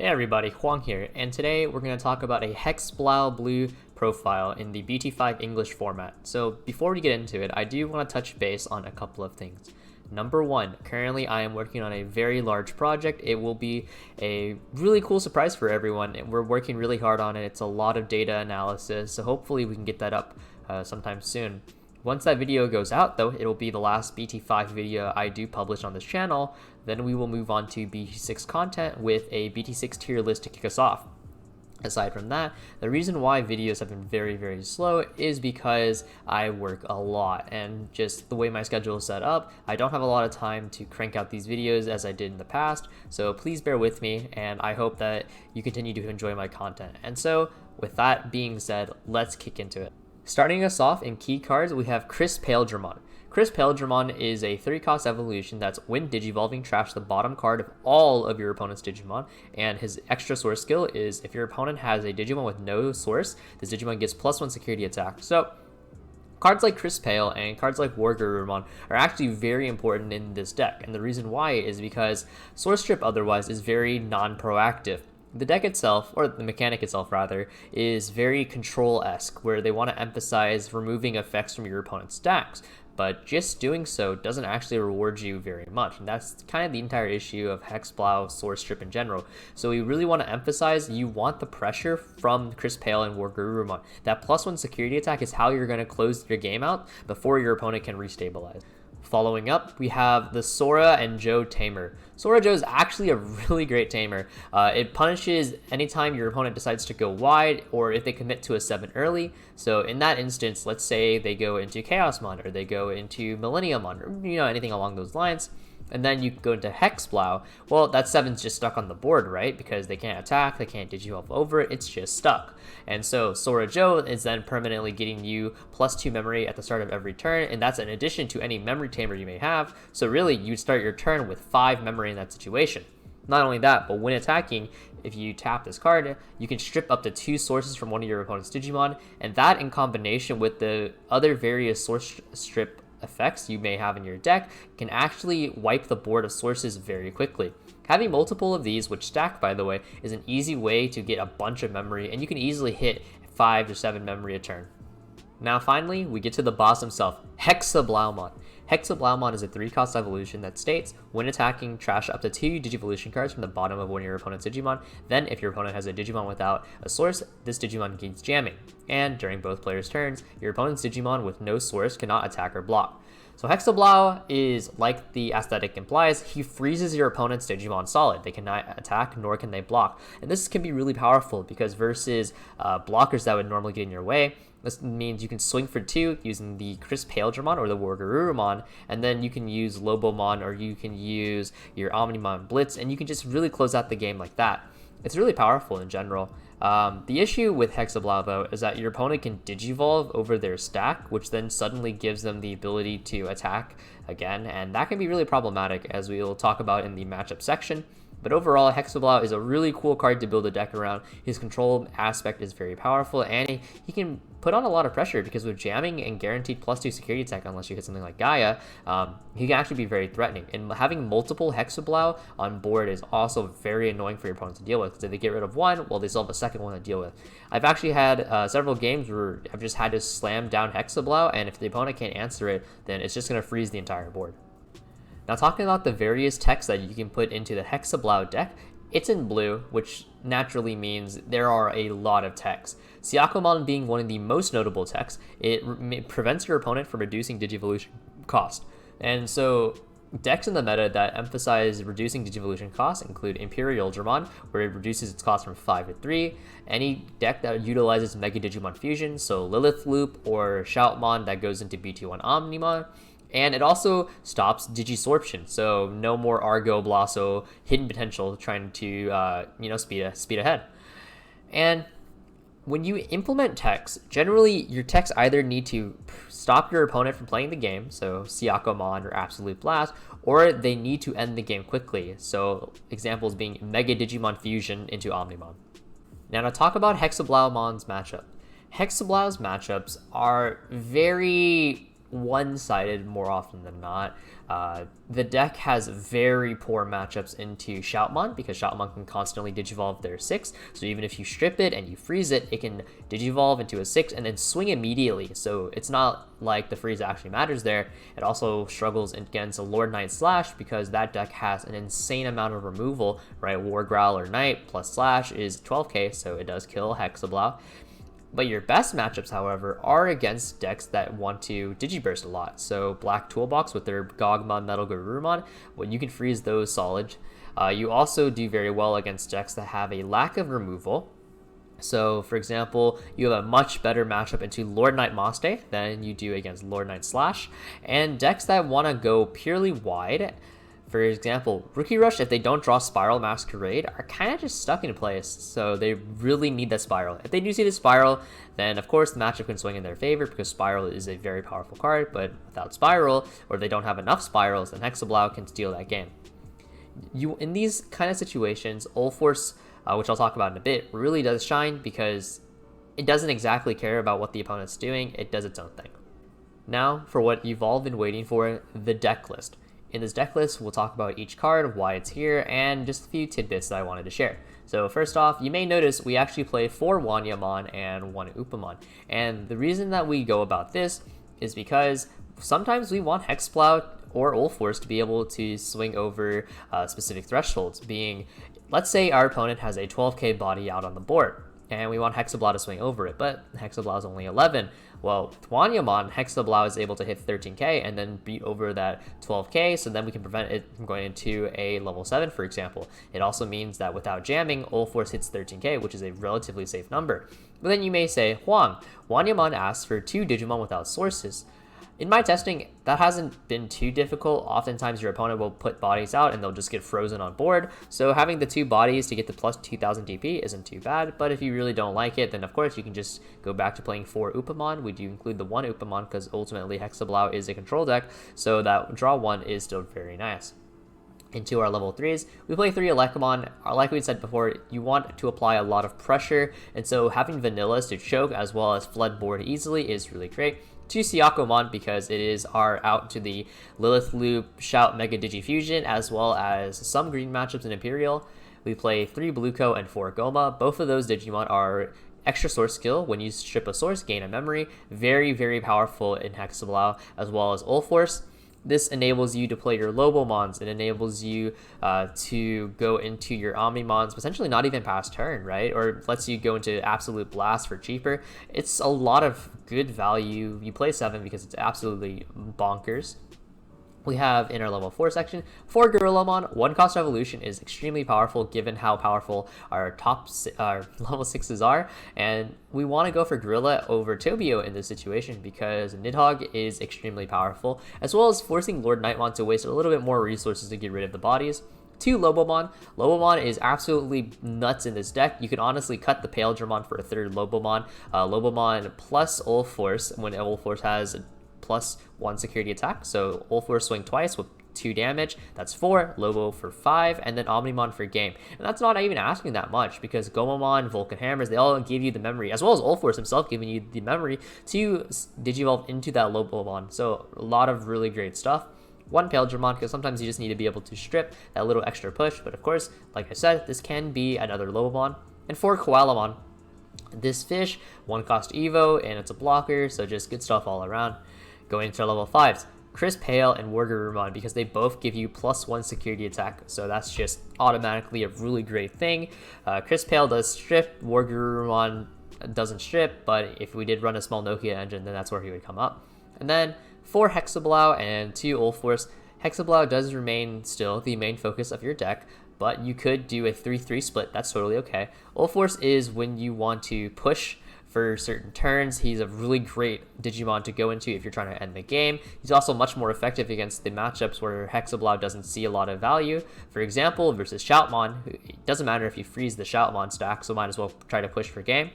Hey everybody, Hoang here, and today we're going to talk about a Hexeblaumon profile in the BT5 English format. So before we get into it, I do want to touch base on a couple of things. Number one, currently I am working on a very large project. It will be a really cool surprise for everyone. We're working really hard on it. It's a lot of data analysis, so hopefully we can get that up sometime soon. Once that video goes out though, it'll be the last BT5 video I do publish on this channel. Then we will move on to BT6 content with a BT6 tier list to kick us off. Aside from that, the reason why videos have been very slow is because I work a lot, and just the way my schedule is set up, I don't have a lot of time to crank out these videos as I did in the past. So please bear with me, and I hope that you continue to enjoy my content. And so with that being said, let's kick into it. Starting us off in key cards, we have Chris Paledramon. Chris Paledramon is a 3-cost evolution that's when Digivolving, trash the bottom card of all of your opponent's Digimon, and his extra source skill is if your opponent has a Digimon with no source, this Digimon gets +1 security attack. So cards like Chris Pale and cards like Wargarurumon are actually very important in this deck, and the reason why is because Source Strip otherwise is very non-proactive. The deck itself, or the mechanic itself rather, is very control-esque, where they want to emphasize removing effects from your opponent's stacks, but just doing so doesn't actually reward you very much, and that's kind of the entire issue of Hexeblaumon Source Strip in general. So we really want to emphasize you want the pressure from Chris Pale and Wargarurumon. That +1 security attack is how you're going to close your game out before your opponent can restabilize. Following up, we have the Sora and Joe Tamer. Sora Joe is actually a really great tamer. It punishes anytime your opponent decides to go wide or if they commit to a 7 early. So in that instance, let's say they go into Chaosmon or they go into Millenniummon or anything along those lines. And then you go into Hexeblaumon, well, that 7's just stuck on the board, right? Because they can't attack, they can't Digivolve over it, it's just stuck. And so Sora Joe is then permanently getting you +2 memory at the start of every turn, and that's in addition to any memory tamer you may have. So really, you start your turn with 5 memory in that situation. Not only that, but when attacking, if you tap this card, you can strip up to 2 sources from one of your opponent's Digimon, and that in combination with the other various source strip effects you may have in your deck can actually wipe the board of sources very quickly. Having multiple of these, which stack by the way, is an easy way to get a bunch of memory, and you can easily hit 5 to 7 memory a turn. Now finally, we get to the boss himself, Hexeblaumon. Hexeblaumon is a 3-cost evolution that states, when attacking, trash up to 2 Digivolution cards from the bottom of one of your opponent's Digimon. Then, if your opponent has a Digimon without a source, this Digimon gains jamming. And during both players' turns, your opponent's Digimon with no source cannot attack or block. So Hexeblaumon is, like the aesthetic implies, he freezes your opponent's Digimon solid. They cannot attack, nor can they block. And this can be really powerful because versus blockers that would normally get in your way, this means you can swing for 2 using the Chris Paledramon or the Wargarurumon, and then you can use Lobomon or you can use your Omnimon Blitz, and you can just really close out the game like that. It's really powerful in general. The issue with Hexeblaumon though is that your opponent can Digivolve over their stack, which then suddenly gives them the ability to attack again, and that can be really problematic as we will talk about in the matchup section. But overall, Hexeblaumon is a really cool card to build a deck around. His control aspect is very powerful, and he can put on a lot of pressure because with jamming and guaranteed +2 security attack, unless you hit something like Gaia, he can actually be very threatening. And having multiple Hexeblaumon on board is also very annoying for your opponent to deal with, because if they get rid of one, well, they still have a second one to deal with. I've actually had several games where I've just had to slam down Hexeblaumon, and if the opponent can't answer it, then it's just going to freeze the entire board. Now talking about the various techs that you can put into the Hexeblaumon deck, it's in blue, which naturally means there are a lot of techs. Hexeblaumon being one of the most notable techs, it prevents your opponent from reducing Digivolution cost. And so decks in the meta that emphasize reducing Digivolution costs include Imperialdramon, where it reduces its cost from 5 to 3. Any deck that utilizes Mega Digimon Fusion, so Lilith Loop or Shoutmon that goes into BT1 Omnimon. And it also stops Digisorption, so no more Argo, Blasso, hidden potential trying to speed ahead. And when you implement techs, generally your techs either need to stop your opponent from playing the game, so Hexeblaumon or Absolute Blast, or they need to end the game quickly, so examples being Mega Digimon Fusion into Omnimon. Now to talk about Hexeblaumons matchup. Hexeblaum's matchups are very one-sided more often than not. The deck has very poor matchups into Shoutmon because Shoutmon can constantly digivolve their 6, so even if you strip it and you freeze it, it can digivolve into a 6 and then swing immediately, so it's not like the freeze actually matters there. It also struggles against a Lord Knight Slash because that deck has an insane amount of removal, right? War Growler Knight plus Slash is 12k, so it does kill Hexeblaumon. But your best matchups, however, are against decks that want to Digiburst a lot. So Black Toolbox with their Gogmon, Metal Garurumon, when you can freeze those solid. You also do very well against decks that have a lack of removal. So, for example, you have a much better matchup into Lord Knight Moste than you do against Lord Knight Slash. And decks that want to go purely wide, for example, Rookie Rush, if they don't draw Spiral Masquerade, are kind of just stuck in place, so they really need that Spiral. If they do see the Spiral, then of course the matchup can swing in their favor because Spiral is a very powerful card, but without Spiral, or if they don't have enough Spirals, then Hexeblaumon can steal that game. In these kind of situations, Ulforce, which I'll talk about in a bit, really does shine because it doesn't exactly care about what the opponent's doing, it does its own thing. Now, for what you've all been waiting for, the deck list. In this deck list, we'll talk about each card, why it's here, and just a few tidbits that I wanted to share. So first off, you may notice we actually play 4 Wanyamon and 1 Upamon. And the reason that we go about this is because sometimes we want Hexeblaumon or Ulforce to be able to swing over specific thresholds, being, let's say our opponent has a 12k body out on the board, and we want Hexeblaumon to swing over it, but Hexeblaumon is only 11. Well, with Wanyamon, Hexeblaumon is able to hit 13k and then beat over that 12k, so then we can prevent it from going into a level 7, for example. It also means that without jamming, Ulforce hits 13k, which is a relatively safe number. But then you may say, Hoang, Wanyamon asks for 2 Digimon without sources. In my testing, that hasn't been too difficult. Oftentimes your opponent will put bodies out and they'll just get frozen on board. So having the 2 bodies to get the plus 2000 DP isn't too bad. But if you really don't like it, then of course you can just go back to playing 4 Upamon. We do include the 1 Upamon because ultimately Hexeblaumon is a control deck. So that draw 1 is still very nice. Into our level 3s, we play 3 Electromon. Like we said before, you want to apply a lot of pressure, and so having Vanillas to choke as well as flood board easily is really great. 2 Siakomon because it is our out to the Lilith Loop, Shout, Mega Digifusion, as well as some green matchups in Imperial. We play 3 Blueco and 4 Goma. Both of those Digimon are extra source skill. When you strip a source, gain a memory. Very, very powerful in Hexeblaumon, as well as Ulforce. This enables you to play your Lobomons. It enables you to go into your Omnimons, potentially not even past turn, right? Or lets you go into Absolute Blast for cheaper. It's a lot of good value. You play 7 because it's absolutely bonkers. We have in our level 4 section 4 Gorillomon. 1 cost evolution is extremely powerful given how powerful our level 6s are, and we want to go for Gorilla over Tobio in this situation because Nidhogg is extremely powerful, as well as forcing Lord Nightmon to waste a little bit more resources to get rid of the bodies. 2 Lobomon. Lobomon is absolutely nuts in this deck. You can honestly cut the Pale Dramon for a 3rd Lobomon. Lobomon plus Ulforce when Ulforce has plus 1 security attack, so Ulforce swing twice with 2 damage, that's 4, Lobo for 5, and then Omnimon for game. And that's not even asking that much because Gomamon, Vulcan Hammers, they all give you the memory, as well as Ulforce himself giving you the memory to Digivolve into that Lobomon. So a lot of really great stuff. 1 Pale Dramon because sometimes you just need to be able to strip that little extra push, but of course, like I said, this can be another Lobomon. And 4 Koalamon. This fish, 1 cost Evo, and it's a blocker, so just good stuff all around. Going into level 5s, Chris Pale and Wargarurumon because they both give you plus 1 security attack, so that's just automatically a really great thing. Chris Pale does strip, Wargarurumon doesn't strip, but if we did run a small Nokia engine, then that's where he would come up. And then 4 Hexeblaumon and 2 Ulforce. Hexeblaumon does remain still the main focus of your deck, but you could do a 3-3 split, that's totally okay. Ulforce is when you want to push for certain turns. He's a really great Digimon to go into if you're trying to end the game. He's also much more effective against the matchups where Hexeblaumon doesn't see a lot of value. For example, versus Shoutmon, it doesn't matter if you freeze the Shoutmon stack, so might as well try to push for game.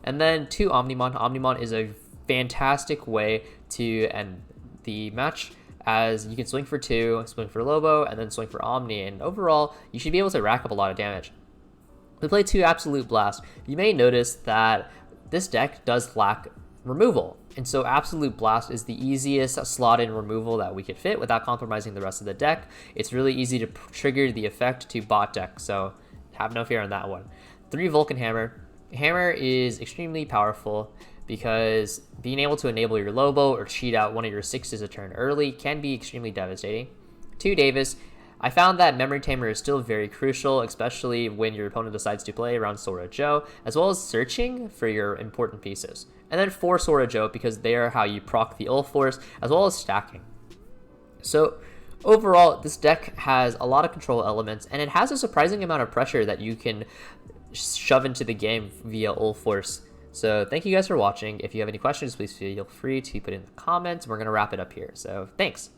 And then 2 Omnimon. Omnimon is a fantastic way to end the match, as you can swing for 2, swing for Lobo, and then swing for Omni, and overall, you should be able to rack up a lot of damage. We play 2 Absolute Blast. You may notice that this deck does lack removal. And so Absolute Blast is the easiest slot-in removal that we could fit without compromising the rest of the deck. It's really easy to trigger the effect to bot deck, so have no fear on that one. 3 Vulcan Hammer. Hammer is extremely powerful because being able to enable your Lobo or cheat out one of your 6s a turn early can be extremely devastating. 2 Davis. I found that Memory Tamer is still very crucial, especially when your opponent decides to play around Sora Joe, as well as searching for your important pieces. And then 4 Sora Joe, because they are how you proc the Ult Force, as well as stacking. So overall, this deck has a lot of control elements, and it has a surprising amount of pressure that you can shove into the game via Ult Force. So thank you guys for watching. If you have any questions, please feel free to put in the comments. We're going to wrap it up here. So thanks.